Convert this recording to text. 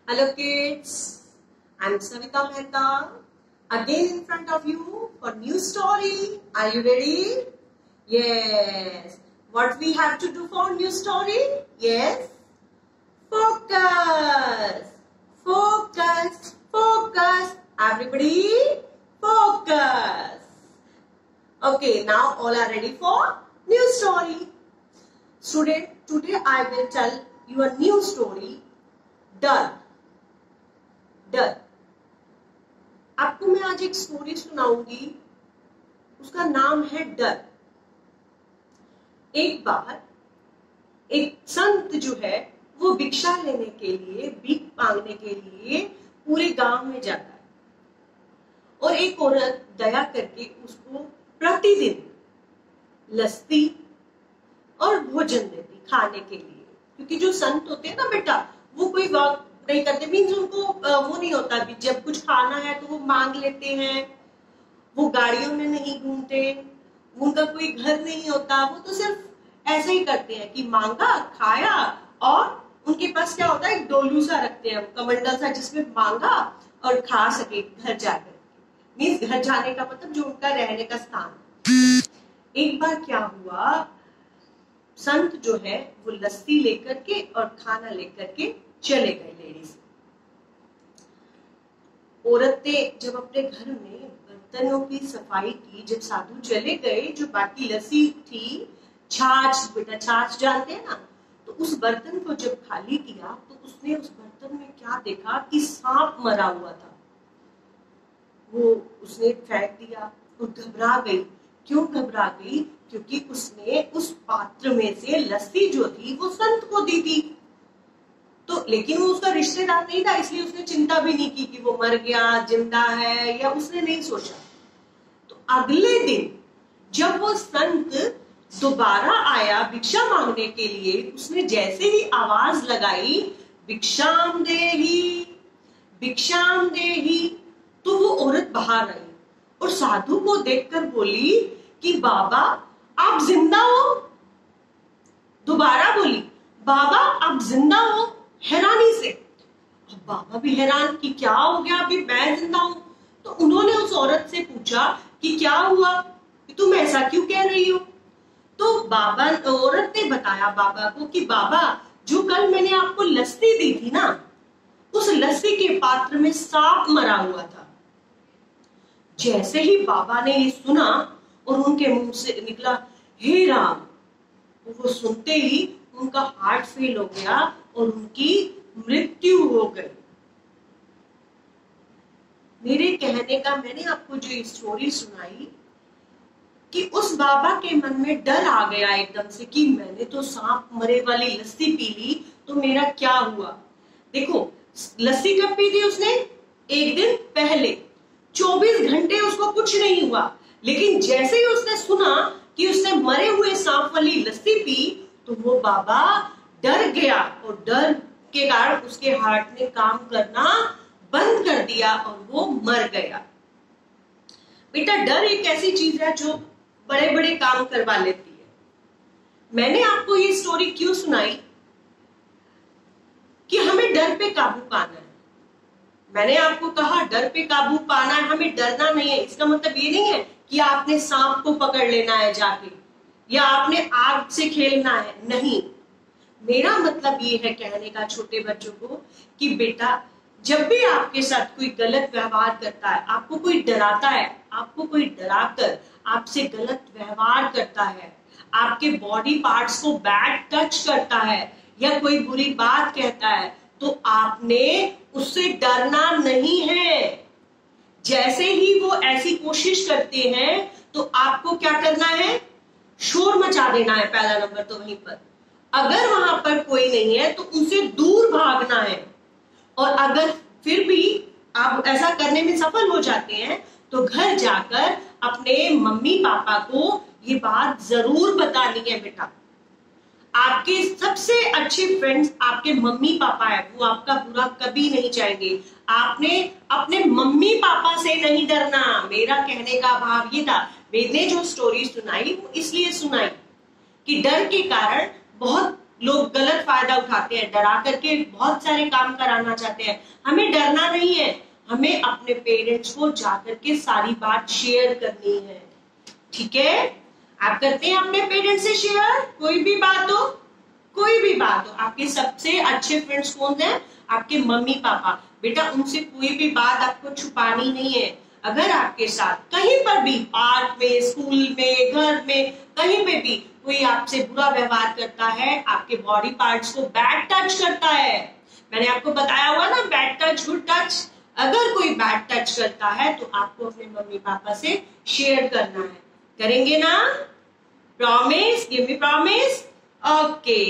Hello kids, I'm Savita Mehta again in front of you for new story. Are you ready? Yes. What we have to do for new story? Yes. Focus. Focus. Focus. Everybody focus. Okay, now all are ready for new story. Student, today I will tell you a new story. डर. डर. आपको मैं आज एक story सुनाऊंगी, उसका नाम है डर. एक बार एक संत जो है वो भिक्षा लेने के लिए, भीख मांगने के लिए पूरे गांव में जाता है और एक औरत दया करके उसको प्रतिदिन लस्सी और भोजन देती खाने के लिए. क्योंकि जो संत होते हैं ना बेटा, वो कोई वर्क नहीं करते, मीन्स उनको वो नहीं होता भी जब कुछ खाना है तो वो मांग लेते हैं. वो गाड़ियों में नहीं घूमते, उनका कोई घर नहीं होता, वो तो सिर्फ ऐसे ही करते हैं कि मांगा खाया. और उनके पास क्या होता है, एक डोलू सा रखते हैं, कमंडल सा, जिसमें मांगा और खा सके घर जाकर. मीन्स घर जाने का मतलब जो उनका रहने का स्थान. एक बार क्या हुआ, संत जो है वो लस्सी लेकर के और खाना लेकर के चले गए. लेडीज औरतें जब अपने घर में बर्तनों की सफाई की, जब साधु चले गए, जो बाकी लस्सी थी, छाछ, बेटा छाछ जानते हैं ना, तो उस बर्तन को जब खाली किया तो उसने उस बर्तन में क्या देखा कि सांप मरा हुआ था. वो उसने फेंक दिया और घबरा गई. क्यों घबरा गई? क्योंकि उसने उस पात्र में से लस्सी जो थी वो संत को दी थी. तो लेकिन वो उसका रिश्तेदार नहीं था, इसलिए उसने चिंता भी नहीं की कि वो मर गया, जिंदा है, या उसने नहीं सोचा. तो अगले दिन जब वो संत दोबारा आया भिक्षा मांगने के लिए, उसने जैसे ही आवाज लगाई भिक्षाम देहि, भिक्षाम देहि, तो वो औरत बाहर आई और साधु को देखकर बोली कि बाबा आप जिंदा हो. दोबारा बोली, बाबा आप जिंदा हो, हैरानी से. अब बाबा भी हैरान कि क्या हो गया, अभी मैं जिंदा हूं. तो उन्होंने उस औरत से पूछा कि क्या हुआ, तुम ऐसा क्यों कह रही हो. तो बाबा, औरत ने बताया बाबा को कि बाबा जो कल मैंने आपको लस्सी दी थी ना, उस लस्सी के पात्र में सांप मरा हुआ था. जैसे ही बाबा ने ये सुना और उनके मुंह से निकला हे राम, वो सुनते ही उनका हार्ट फेल हो गया और उनकी मृत्यु हो गई. मेरे कहने का, मैंने आपको जो स्टोरी सुनाई कि उस बाबा के मन में डर आ गया एकदम से कि मैंने तो सांप मरे वाली लस्सी पी ली, तो मेरा क्या हुआ. देखो लस्सी कब पी थी उसने? एक दिन पहले. 24 घंटे उसको कुछ नहीं हुआ, लेकिन जैसे ही उसने सुना कि उसने मरे हुए सांप वाली लस्सी पी, तो वो बाबा डर गया और डर के कारण उसके हार्ट ने काम करना बंद कर दिया और वो मर गया. बेटा डर एक ऐसी चीज है जो बड़े बड़े काम करवा लेती है. मैंने आपको ये स्टोरी क्यों सुनाई कि हमें डर पे काबू पाना है. मैंने आपको कहा डर पे काबू पाना है, हमें डरना नहीं है. इसका मतलब ये नहीं है कि आपने सांप को पकड़ लेना है जाके, या आपने आग से खेलना है. नहीं, मेरा मतलब ये है कहने का छोटे बच्चों को कि बेटा जब भी आपके साथ कोई गलत व्यवहार करता है, आपको कोई डराता है, आपको कोई डराकर आपसे गलत व्यवहार करता है, आपके बॉडी पार्ट्स को बैड टच करता है, या कोई बुरी बात कहता है, तो आपने उससे डरना नहीं है. जैसे ही वो ऐसी कोशिश करते हैं तो आपको क्या करना है? शोर मचा देना है. पहला नंबर तो वहीं पर. अगर वहां पर कोई नहीं है तो उनसे दूर भागना है. और अगर फिर भी आप ऐसा करने में सफल हो जाते हैं तो घर जाकर अपने मम्मी पापा को ये बात जरूर बतानी है. बेटा आपके सबसे अच्छे फ्रेंड्स आपके मम्मी पापा है, वो आपका बुरा कभी नहीं चाहेंगे. आपने अपने मम्मी पापा से नहीं डरना. मेरा कहने का भाव ये था. मैंने जो स्टोरी सुनाई वो इसलिए सुनाई कि डर के कारण बहुत लोग गलत फायदा उठाते हैं, डरा करके बहुत सारे काम कराना चाहते हैं। हमें डरना नहीं है, हमें अपने पेरेंट्स को जाकर के सारी बात शेयर करनी है। ठीक है, आप करते हैं अपने पेरेंट्स से शेयर कोई भी बात हो, कोई भी बात हो। आपके सबसे अच्छे फ्रेंड्स कौन हैं? आपके मम्मी पापा। बेटा उनसे कोई भी बात आपको छुपानी नहीं है। अगर आपके साथ कहीं पर भी, पार्क में, स्कूल में, घर में, कहीं पे भी कोई आपसे बुरा व्यवहार करता है, आपके बॉडी पार्ट्स को बैड टच करता है, मैंने आपको बताया हुआ ना, बैड टच गुड टच, अगर कोई बैड टच करता है तो आपको अपने मम्मी पापा से शेयर करना है। करेंगे ना? Promise? Give me promise. Okay.